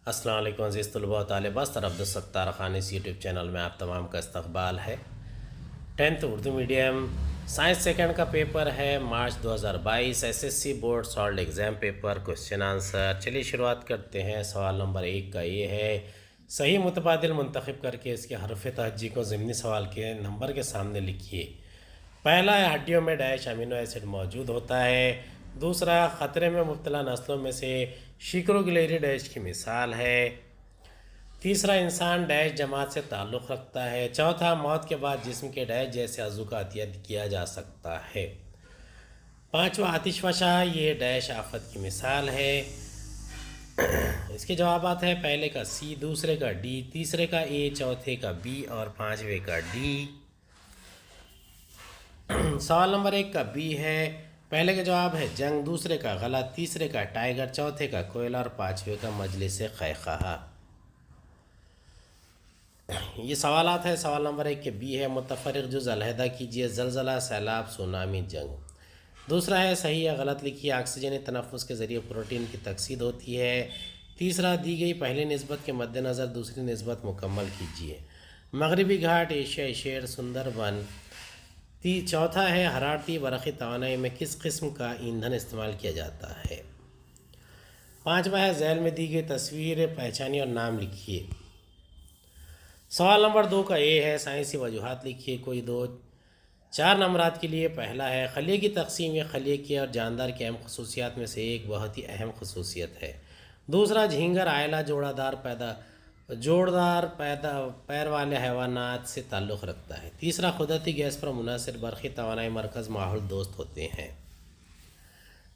السلام علیکم عزیز طلباء و طالبات، سر عبدالستار خان اس یوٹیوب چینل میں آپ تمام کا استقبال ہے۔ 10th Urdu medium science second کا پیپر ہے March 2022، SSC board solid exam paper, question answer. چلیے شروعات کرتے ہیں۔ سوال نمبر 1 کا یہ ہے، صحیح متبادل منتخب کر کے اس کے حرف تہجی کو ضمنی سوال کے نمبر کے سامنے لکھیے۔ پہلا ہے، ہڈیوں میں ڈیش امینو ایسڈ موجود ہوتا ہے۔ دوسرا، خطرے میں مبتلا نسلوں میں سے شیکروگلیری ڈیش کی مثال ہے۔ تیسرا، انسان ڈیش جماعت سے تعلق رکھتا ہے۔ چوتھا، موت کے بعد جسم کے ڈیش جیسے عضو کا عطیہ کیا جا سکتا ہے۔ پانچواں، آتش فشاں یہ ڈیش آفت کی مثال ہے۔ اس کے جوابات ہیں، پہلے کا سی، دوسرے کا ڈی، تیسرے کا اے، چوتھے کا بی اور پانچویں کا ڈی۔ سوال نمبر 1 کا بی ہے، پہلے کا جواب ہے جنگ، دوسرے کا غلط، تیسرے کا ٹائیگر، چوتھے کا کوئلہ اور پانچویں کا مجلس خیخہ۔ یہ سوالات ہیں۔ سوال نمبر 1 کے بی ہے، متفرق جز علیحدہ کیجیے، زلزلہ، سیلاب، سونامی، جنگ۔ دوسرا ہے، صحیح یا غلط لکھیے، آکسیجنی تنفس کے ذریعے پروٹین کی تکسید ہوتی ہے۔ تیسرا، دی گئی پہلی نسبت کے مد نظر دوسری نسبت مکمل کیجیے، مغربی گھاٹ، ایشیائی شیر، سندر بن۔ چوتھا ہے، حرارتی برقی توانائی میں کس قسم کا ایندھن استعمال کیا جاتا ہے۔ پانچواں ہے، ذیل میں دی گئی تصویر پہچانی اور نام لکھیے۔ سوال نمبر 2 کا اے ہے، سائنسی وجوہات لکھیے، کوئی دو۔ 4 نمبرات کے لیے پہلا ہے، خلیے کی تقسیم یہ خلیے کی اور جاندار کی اہم خصوصیات میں سے ایک بہت ہی اہم خصوصیت ہے۔ دوسرا، جھینگر عائلہ جوڑدار پیر والے حیوانات سے تعلق رکھتا ہے۔ تیسرا، قدرتی گیس پر منحصر برقی توانائی مرکز ماحول دوست ہوتے ہیں۔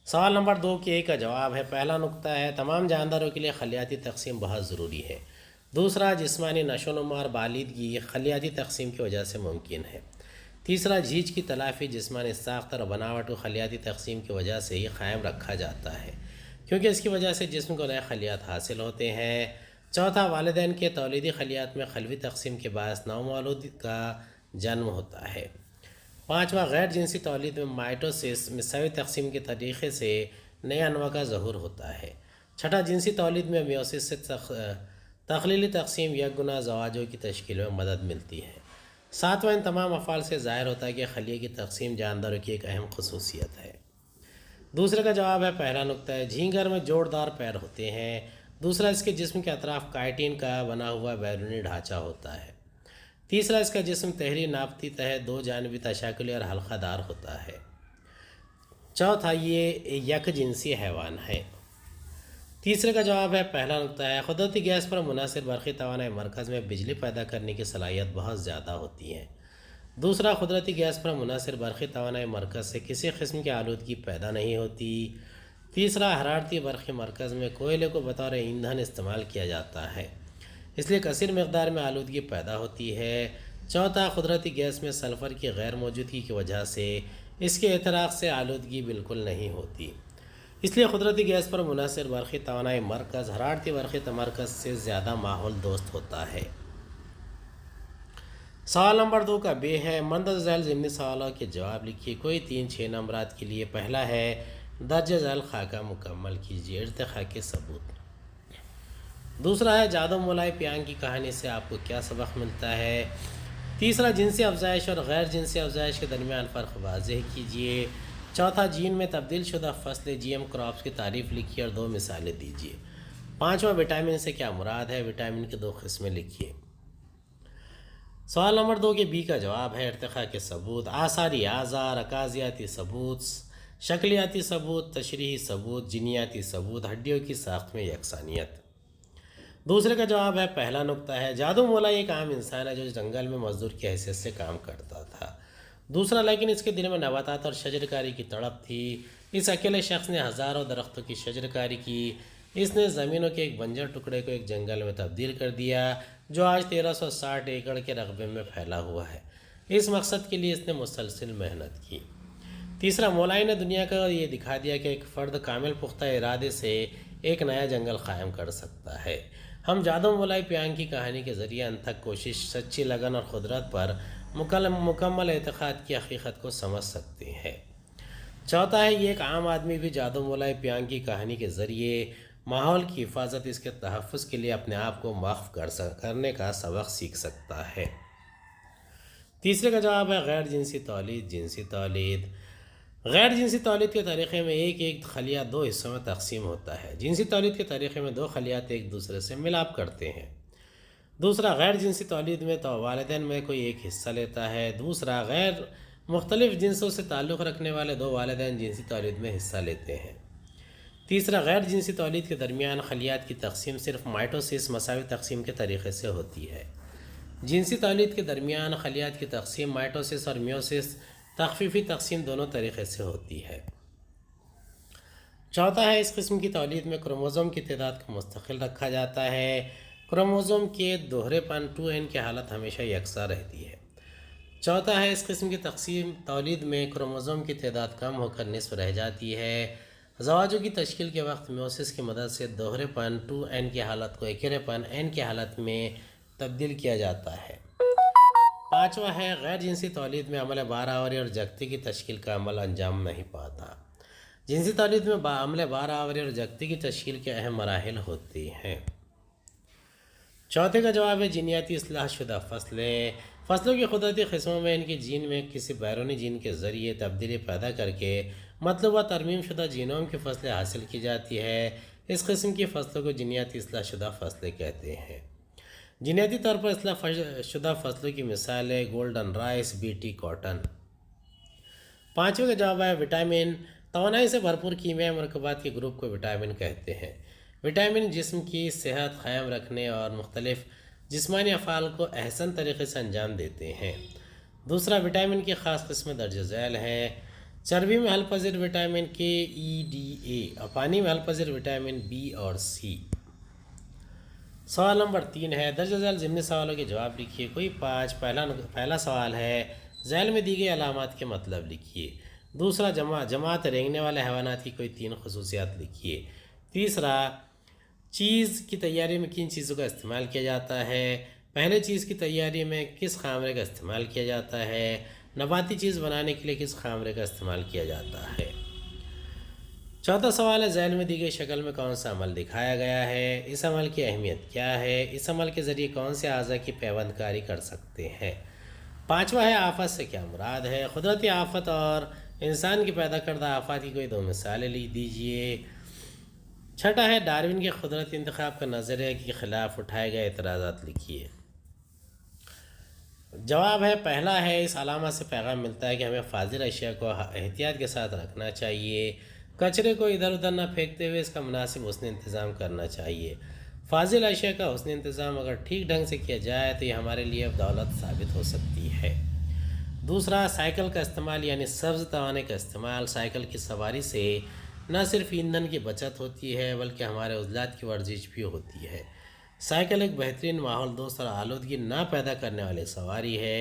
سوال نمبر 2 کے اے کا جواب ہے، پہلا نقطہ ہے، تمام جانداروں کے لیے خلیاتی تقسیم بہت ضروری ہے۔ دوسرا، جسمانی نشو و نما اور بالغی خلیاتی تقسیم کی وجہ سے ممکن ہے۔ تیسرا، جھیج کی تلافی جسمانی ساخت اور بناوٹ کو خلیاتی تقسیم کی وجہ سے ہی قائم رکھا جاتا ہے، کیونکہ اس کی وجہ سے جسم کو نئے خلیات حاصل ہوتے ہیں۔ چوتھا، والدین کے تولیدی خلیات میں خلوی تقسیم کے باعث نومولود کا جنم ہوتا ہے۔ پانچواں، غیر جنسی تولید میں مائٹوسس مساوی تقسیم کے طریقے سے نئے انواع کا ظہور ہوتا ہے۔ چھٹا، جنسی تولید میں میوسس سے تخلیلی تقسیم یک گنا زواجوں کی تشکیل میں مدد ملتی ہے۔ ساتواں، ان تمام افعال سے ظاہر ہوتا ہے کہ خلیے کی تقسیم جانداروں کی ایک اہم خصوصیت ہے۔ دوسرے کا جواب ہے، پہلا نقطہ ہے، جھینگر میں جوڑدار پیر ہوتے ہیں۔ دوسرا، اس کے جسم کے اطراف کائٹین کا بنا ہوا بیرونی ڈھانچہ ہوتا ہے۔ تیسرا، اس کا جسم تہری ناپتی تہہ دو جانبی تشاکلی اور حلقہ دار ہوتا ہے۔ چوتھا، یہ یک جنسی حیوان ہے۔ تیسرے کا جواب ہے، پہلا نقطہ ہے، قدرتی گیس پر منحصر برقی توانائی مرکز میں بجلی پیدا کرنے کی صلاحیت بہت زیادہ ہوتی ہے۔ دوسرا، قدرتی گیس پر منحصر برقی توانائی مرکز سے کسی قسم کی آلودگی پیدا نہیں ہوتی۔ تیسرا، حرارتی برقی مرکز میں کوئلے کو بطور ایندھن استعمال کیا جاتا ہے، اس لیے کثیر مقدار میں آلودگی پیدا ہوتی ہے۔ چوتھا، قدرتی گیس میں سلفر کی غیر موجودگی کی وجہ سے اس کے احتراق سے آلودگی بالکل نہیں ہوتی، اس لیے قدرتی گیس پر منحصر برقی توانائی مرکز حرارتی برقی مرکز سے زیادہ ماحول دوست ہوتا ہے۔ سوال نمبر 2 کا بے ہے، مندرجہ ذیل ضمنی سوالوں کے جواب لکھیے، کوئی 3-6 نمبرات کے لیے۔ پہلا ہے، درج ذیل خاکہ مکمل کیجیے، ارتقاء کے ثبوت۔ دوسرا ہے، جادو مولائی پیانگ کی کہانی سے آپ کو کیا سبق ملتا ہے۔ تیسرا، جنسی افزائش اور غیر جنسی افزائش کے درمیان فرق واضح کیجیے۔ چوتھا، جین میں تبدیل شدہ فصل GM کراپس کی تعریف لکھیے اور 2 مثالیں دیجیے۔ پانچواں، وٹامن سے کیا مراد ہے، وٹامن کی 2 قسمیں لکھیے۔ سوال نمبر 2 کے بی کا جواب ہے، ارتقاء کے ثبوت، آثاری اعضاء، رکازیاتی ثبوت، شکلیاتی ثبوت، تشریحی ثبوت، جینیاتی ثبوت، ہڈیوں کی ساخت میں یکسانیت۔ دوسرے کا جواب ہے، پہلا نقطہ ہے، جادو مولائی ایک عام انسان ہے جو جنگل میں مزدور کی حیثیت سے کام کرتا تھا۔ دوسرا، لیکن اس کے دل میں نباتات اور شجرکاری کی تڑپ تھی۔ اس اکیلے شخص نے ہزاروں درختوں کی شجرکاری کی۔ اس نے زمینوں کے ایک بنجر ٹکڑے کو ایک جنگل میں تبدیل کر دیا جو آج 1360 ایکڑ کے رقبے میں پھیلا ہوا ہے۔ اس مقصد کے لیے اس نے مسلسل محنت کی۔ تیسرا، مولائی نے دنیا کو یہ دکھا دیا کہ ایک فرد کامل پختہ ارادے سے ایک نیا جنگل قائم کر سکتا ہے۔ ہم جادو مولائی پیانگ کی کہانی کے ذریعے انتھک کوشش، سچی لگن اور قدرت پر مکمل اعتقاد کی حقیقت کو سمجھ سکتے ہیں۔ چوتھا ہے، یہ ایک عام آدمی بھی جادو مولائی پیانگ کی کہانی کے ذریعے ماحول کی حفاظت، اس کے تحفظ کے لیے اپنے آپ کو وقف کرنے کا سبق سیکھ سکتا ہے۔ تیسرے کا جواب ہے غیر جنسی تولید۔ جنسی تولید غیر جنسی تولید کے طریقے میں ایک خلیہ دو حصوں میں تقسیم ہوتا ہے۔ جنسی تولید کے طریقے میں دو خلیات ایک دوسرے سے ملاپ کرتے ہیں۔ دوسرا، غیر جنسی تولید میں تو والدین میں کوئی ایک حصہ لیتا ہے۔ دوسرا، غیر مختلف جنسوں سے تعلق رکھنے والے دو والدین جنسی تولید میں حصہ لیتے ہیں۔ تیسرا، غیر جنسی تولید کے درمیان خلیات کی تقسیم صرف مائٹوسس مساوی تقسیم کے طریقے سے ہوتی ہے۔ جنسی تولید کے درمیان خلیات کی تقسیم مائٹوسس اور میوسس تخفیفی تقسیم دونوں طریقے سے ہوتی ہے۔ چوتھا ہے، اس قسم کی تولید میں کروموزوم کی تعداد کو مستقل رکھا جاتا ہے۔ کروموزوم کے دوہرے پن 2n کی حالت ہمیشہ یکساں رہتی ہے۔ چوتھا ہے، اس قسم کی تولید میں کروموزوم کی تعداد کم ہو کر نصف رہ جاتی ہے۔ زواجوں کی تشکیل کے وقت میوسس کی مدد سے دوہرے پن 2n کی حالت کو اکیرے پن n کی حالت میں تبدیل کیا جاتا ہے۔ پانچواں ہے، غیر جنسی تولید میں عمل بارآوری اور جگتی کی تشکیل کا عمل انجام نہیں پاتا۔ جنسی تولید میں عمل بارآوری اور جگتی کی تشکیل کے اہم مراحل ہوتے ہیں۔ چوتھے کا جواب ہے جینیاتی اصلاح شدہ فصلیں۔ فصلوں کی قدرتی قسموں میں ان کی جین میں کسی بیرونی جین کے ذریعے تبدیلی پیدا کر کے مطلوبہ ترمیم شدہ جینوم کی فصلیں حاصل کی جاتی ہے۔ اس قسم کی فصلوں کو جینیاتی اصلاح شدہ فصلیں کہتے ہیں۔ جینیاتی طور پر اصلاح شدہ فصلوں کی مثالیں گولڈن رائس، بیٹی کاٹن۔ پانچویں کا جواب ہے وٹامن۔ توانائی سے بھرپور کیمیائی مرکبات کے گروپ کو وٹامن کہتے ہیں۔ وٹامن جسم کی صحت قائم رکھنے اور مختلف جسمانی افعال کو احسن طریقے سے انجام دیتے ہیں۔ دوسرا، وٹامن کی خاص قسمیں درج ذیل ہیں۔ چربی میں حل پذیر وٹامن کے، ای، ڈی، اے اور پانی میں حل پذیر وٹامن بی اور سی۔ سوال نمبر 3 ہے، درج ذیل ضمنی سوالوں کے جواب لکھیے۔ کوئی 5۔ پہلا سوال ہے، ذیل میں دی گئی علامات کے مطلب لکھیے۔ دوسرا، جماعت رینگنے والے حیوانات کی کوئی 3 خصوصیات لکھیے۔ تیسرا، چیز کی تیاری میں کن چیزوں کا استعمال کیا جاتا ہے؟ پہلے چیز کی تیاری میں کس خامرے کا استعمال کیا جاتا ہے؟ نباتی چیز بنانے کے لیے کس خامرے کا استعمال کیا جاتا ہے؟ چوتھا سوال ہے، ذیل میں دی گئی شکل میں کون سا عمل دکھایا گیا ہے؟ اس عمل کی اہمیت کیا ہے؟ اس عمل کے ذریعے کون سے اعضاء کی پیوند کاری کر سکتے ہیں؟ پانچواں ہے، آفت سے کیا مراد ہے؟ قدرتی آفت اور انسان کی پیدا کردہ آفات کی کوئی 2 مثالیں لکھ دیجیے۔ چھٹا ہے، ڈارون کے قدرتی انتخاب کا نظریہ کے خلاف اٹھائے گئے اعتراضات لکھیے۔ جواب ہے، پہلا ہے، اس علامت سے پیغام ملتا ہے کہ ہمیں فاضل اشیاء کو احتیاط کے ساتھ رکھنا چاہیے۔ کچرے کو ادھر ادھر نہ پھینکتے ہوئے اس کا مناسب حسن انتظام کرنا چاہیے۔ فاضل اشیاء کا حسن انتظام اگر ٹھیک ڈھنگ سے کیا جائے تو یہ ہمارے لیے دولت ثابت ہو سکتی ہے۔ دوسرا، سائیکل کا استعمال یعنی سبز توانائی کا استعمال۔ سائیکل کی سواری سے نہ صرف ایندھن کی بچت ہوتی ہے بلکہ ہمارے عضلات کی ورزش بھی ہوتی ہے۔ سائیکل ایک بہترین ماحول دوست اور آلودگی نہ پیدا کرنے والی سواری ہے۔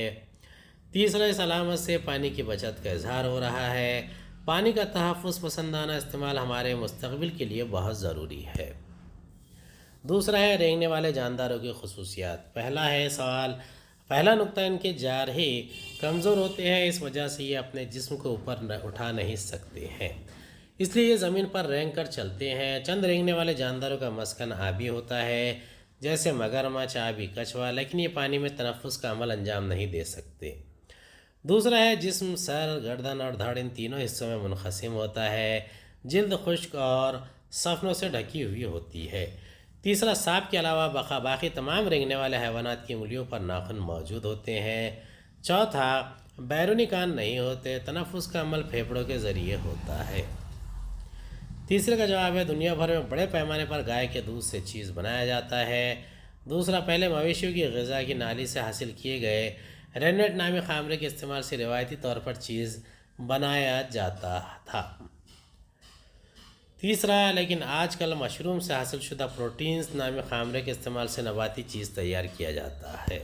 تیسرا، اس علامت سے پانی کی بچت کا اظہار ہو رہا ہے۔ پانی کا تحفظ پسندانہ استعمال ہمارے مستقبل کے لیے بہت ضروری ہے۔ دوسرا ہے، رینگنے والے جانداروں کی خصوصیات۔ پہلا نقطہ، ان کے جارحے کمزور ہوتے ہیں، اس وجہ سے یہ اپنے جسم کو اوپر اٹھا نہیں سکتے ہیں، اس لیے یہ زمین پر رینگ کر چلتے ہیں۔ چند رینگنے والے جانداروں کا مسکن آبی ہوتا ہے، جیسے مگرمچھ، آبی کچھوا، لیکن یہ پانی میں تنفس کا عمل انجام نہیں دے سکتے۔ دوسرا ہے، جسم سر، گردن اور دھڑ ان تینوں حصوں میں منقسم ہوتا ہے۔ جلد خشک اور سفنوں سے ڈھکی ہوئی ہوتی ہے۔ تیسرا، سانپ کے علاوہ باقی تمام رینگنے والے حیوانات کی انگلیوں پر ناخن موجود ہوتے ہیں۔ چوتھا، بیرونی کان نہیں ہوتے، تنفس کا عمل پھیپھڑوں کے ذریعے ہوتا ہے۔ تیسرے کا جواب ہے، دنیا بھر میں بڑے پیمانے پر گائے کے دودھ سے چیز بنایا جاتا ہے۔ دوسرا، پہلے مویشیوں کی غذا کی نالی سے حاصل کیے گئے رینٹ نامی خامرے کے استعمال سے روایتی طور پر چیز بنایا جاتا تھا۔ تیسرا، لیکن آج کل مشروم سے حاصل شدہ پروٹینز نامی خامرے کے استعمال سے نباتی چیز تیار کیا جاتا ہے۔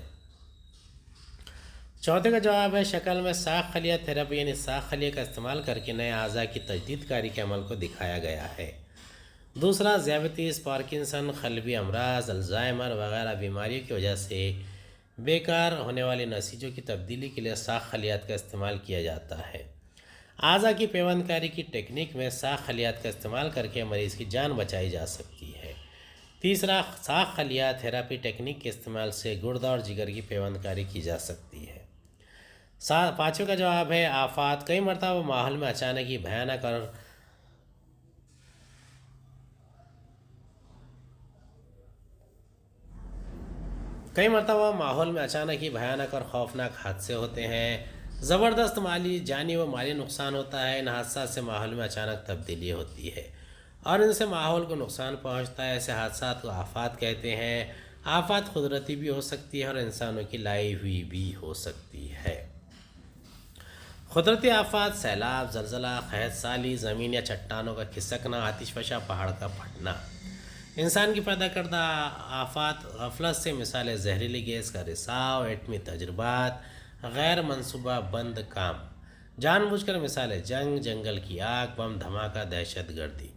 چوتھے کا جواب ہے، شکل میں ساخ خلیہ تھراپی یعنی ساخ خلیہ کا استعمال کر کے نئے اعضاء کی تجدید کاری کے عمل کو دکھایا گیا ہے۔ دوسرا، ذیابیطس، پارکنسن، قلبی امراض، الزائمر وغیرہ بیماریوں کی وجہ سے بیکار ہونے والی نسیجوں کی تبدیلی کے لیے ساخ خلیات کا استعمال کیا جاتا ہے۔ اعضا کی پیوند کاری کی ٹیکنیک میں ساخ خلیات کا استعمال کر کے مریض کی جان بچائی جا سکتی ہے۔ تیسرا، ساخ خلیات تھراپی ٹیکنیک کے استعمال سے گردہ اور جگر کی پیوند کاری کی جا سکتی ہے۔ پانچویں کا جواب ہے آفات۔ کئی مرتبہ ماحول میں اچانک ہی بھیانک اور خوفناک حادثے ہوتے ہیں۔ زبردست جانی و مالی نقصان ہوتا ہے۔ ان حادثات سے ماحول میں اچانک تبدیلی ہوتی ہے اور ان سے ماحول کو نقصان پہنچتا ہے۔ ایسے حادثات کو آفات کہتے ہیں۔ آفات قدرتی بھی ہو سکتی ہے اور انسانوں کی لائی ہوئی بھی ہو سکتی ہے۔ قدرتی آفات: سیلاب، زلزلہ، قحط سالی، زمین یا چٹانوں کا کھسکنا، آتش فشاں پہاڑ کا پھٹنا۔ انسان کی پیدا کردہ آفات: غفلت سے مثالیں زہریلی گیس کا رساؤ، ایٹمی تجربات، غیر منصوبہ بند کام۔ جان بوجھ کر مثالیں جنگ، جنگل کی آگ، بم دھماکہ، دہشت گردی۔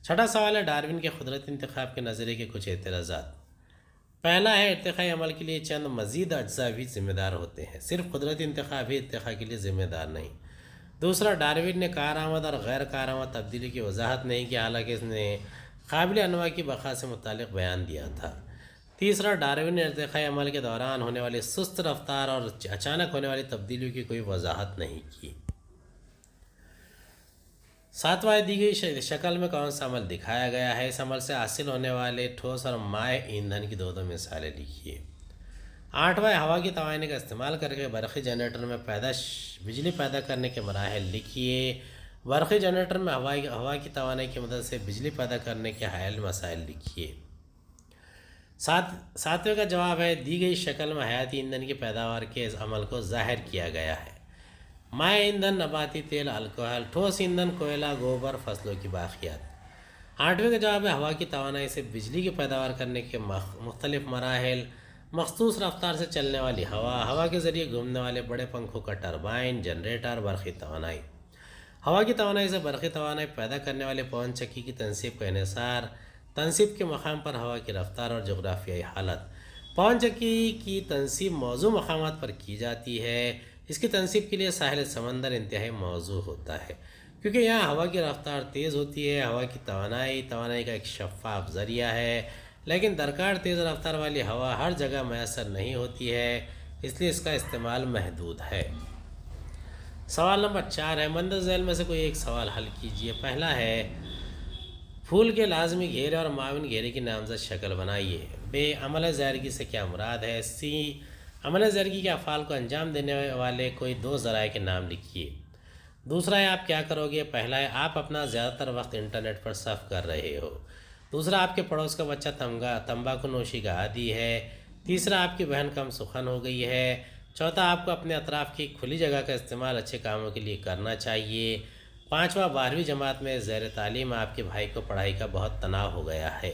چھٹا سوال ہے ڈارون کے قدرتی انتخاب کے نظریے کے کچھ اعتراضات۔ پہلا ہے ارتقائی عمل کے لیے چند مزید اجزاء بھی ذمہ دار ہوتے ہیں، صرف قدرتی انتخاب ہی ارتقاء کے لیے ذمہ دار نہیں۔ دوسرا، ڈارون نے کارآمد اور غیر کارآمد تبدیلی کی وضاحت نہیں کی، حالانکہ اس نے قابل انواع کی بقا سے متعلق بیان دیا تھا۔ تیسرا، ڈارون نے ارتقائی عمل کے دوران ہونے والی سست رفتار اور اچانک ہونے والی تبدیلیوں کی کوئی وضاحت نہیں کی۔ ساتواں، دی گئی شکل میں کون سا عمل دکھایا گیا ہے؟ اس عمل سے حاصل ہونے والے ٹھوس اور مائع ایندھن کی دو مثالیں لکھیے۔ آٹھواں، ہوا کی توانائی کا استعمال کر کے برقی جنریٹر میں بجلی پیدا کرنے کے مراحل لکھیے۔ برقی جنریٹر میں ہوا کی توانائی کی مدد سے بجلی پیدا کرنے کے حائل مسائل لکھیے۔ ساتویں کا جواب ہے دی گئی شکل میں حیاتی ایندھن کی پیداوار کے اس عمل کو ظاہر کیا گیا ہے۔ مائع ایندھن، نباتی تیل، الکحل، ٹھوس ایندھن، کوئلہ، گوبر، فصلوں کی باقیات۔ آٹھویں کا جواب ہے ہوا کی توانائی سے بجلی کی پیداوار کرنے کے مختلف مراحل۔ مخصوص رفتار سے چلنے والی ہوا کے ذریعے گھومنے والے بڑے پنکھوں کا ٹربائن، جنریٹر، برقی توانائی۔ ہوا کی توانائی سے برقی توانائی پیدا کرنے والے پون چکی کی تنصیب کا انحصار، تنصیب کے مقام پر ہوا کی رفتار اور جغرافیائی حالت۔ پون چکی کی تنصیب موزوں مقامات پر کی جاتی ہے۔ اس کی تنصیب کے لیے ساحل سمندر انتہائی موزوں ہوتا ہے، کیونکہ یہاں ہوا کی رفتار تیز ہوتی ہے۔ ہوا کی توانائی کا ایک شفاف ذریعہ ہے، لیکن درکار تیز رفتار والی ہوا ہر جگہ میسر نہیں ہوتی ہے، اس لیے اس کا استعمال محدود ہے۔ سوال نمبر 4 ہے مندرجہ ذیل میں سے کوئی ایک سوال حل کیجیے۔ پہلا ہے پھول کے لازمی گھیرے اور معاون گھیرے کی نامزد شکل بنائیے۔ ب، عمل زائرگی سے کیا مراد ہے؟ سی، عمل زائرگی کے افعال کو انجام دینے والے کوئی دو ذرائع کے نام لکھیے۔ دوسرا ہے آپ کیا کرو گے؟ پہلا ہے آپ اپنا زیادہ تر وقت انٹرنیٹ پر صرف کر رہے ہو۔ دوسرا، آپ کے پڑوس کا بچہ تمباکو نوشی کا عادی ہے۔ تیسرا، آپ کی بہن کم سخن ہو گئی ہے۔ چوتھا، آپ کو اپنے اطراف کی کھلی جگہ کا استعمال اچھے کاموں کے لیے کرنا چاہیے۔ پانچواں، 12ویں جماعت میں زیر تعلیم آپ کے بھائی کو پڑھائی کا بہت تناؤ ہو گیا ہے۔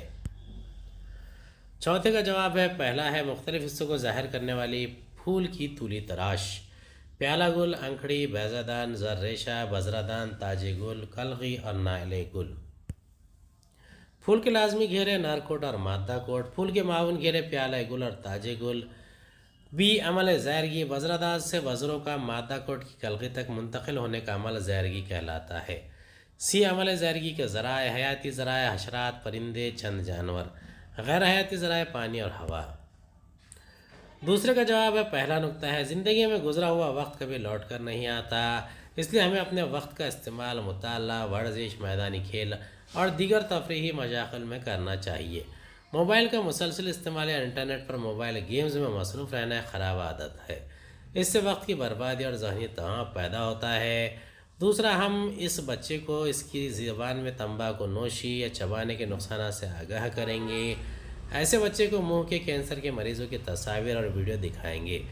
چوتھے کا جواب ہے پہلا ہے مختلف حصوں کو ظاہر کرنے والی پھول کی طولی تراش۔ پیالہ گل، انکھڑی، بیضہ دان، زر ریشہ، بذرہ دان، تاج گل، کلغی اور نائل گل۔ پھول کے لازمی گھیرے نر کوٹ اور مادہ کوٹ۔ پھول کے معاون گھیرے پیالہ گل اور تاج گل۔ بی، عمل زائرگی بذرہ دان سے بذروں کا مادہ کوٹ کی کلغی تک منتقل ہونے کا عمل زائرگی کہلاتا ہے۔ سی، عمل زائرگی کے ذرائع حیاتی ذرائع حشرات، پرندے، چند جانور، غیر حیاتی ذرائع پانی اور ہوا۔ دوسرے کا جواب ہے پہلا نقطہ ہے زندگی میں گزرا ہوا وقت کبھی لوٹ کر نہیں آتا، اس لیے ہمیں اپنے وقت کا استعمال مطالعہ، ورزش، میدانی کھیل اور دیگر تفریحی مشاغل میں کرنا چاہیے۔ موبائل کا مسلسل استعمال یا انٹرنیٹ پر موبائل گیمز میں مصروف رہنا ایک خراب عادت ہے، اس سے وقت کی بربادی اور ذہنی تناؤ پیدا ہوتا ہے۔ دوسرا، ہم اس بچے کو اس کی زبان میں تمباکو نوشی یا چبانے کے نقصانات سے آگاہ کریں گے۔ ایسے بچے کو منہ کے کینسر کے مریضوں کی تصاویر اور ویڈیو دکھائیں گے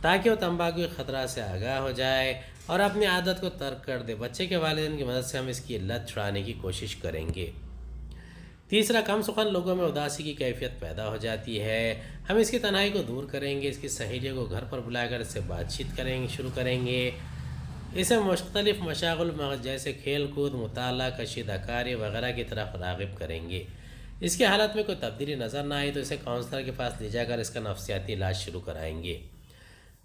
تاکہ وہ تمباکو کے خطرات سے آگاہ ہو جائے اور اپنی عادت کو ترک کر دے۔ بچے کے والدین کی مدد سے ہم اس کی لت چھڑانے کی کوشش کریں گے۔ تیسرا، کم سخن لوگوں میں اداسی کی کیفیت پیدا ہو جاتی ہے، ہم اس کی تنہائی کو دور کریں گے، اس کی سہیلیوں کو گھر پر بلا کر اس سے بات چیت شروع کریں گے، اسے مختلف مشاغل جیسے کھیل کود، مطالعہ، کشیدہ کاری وغیرہ کی طرف راغب کریں گے۔ اس کی حالت میں کوئی تبدیلی نظر نہ آئی تو اسے کاؤنسلر کے پاس لے جا کر اس کا نفسیاتی علاج شروع کرائیں گے۔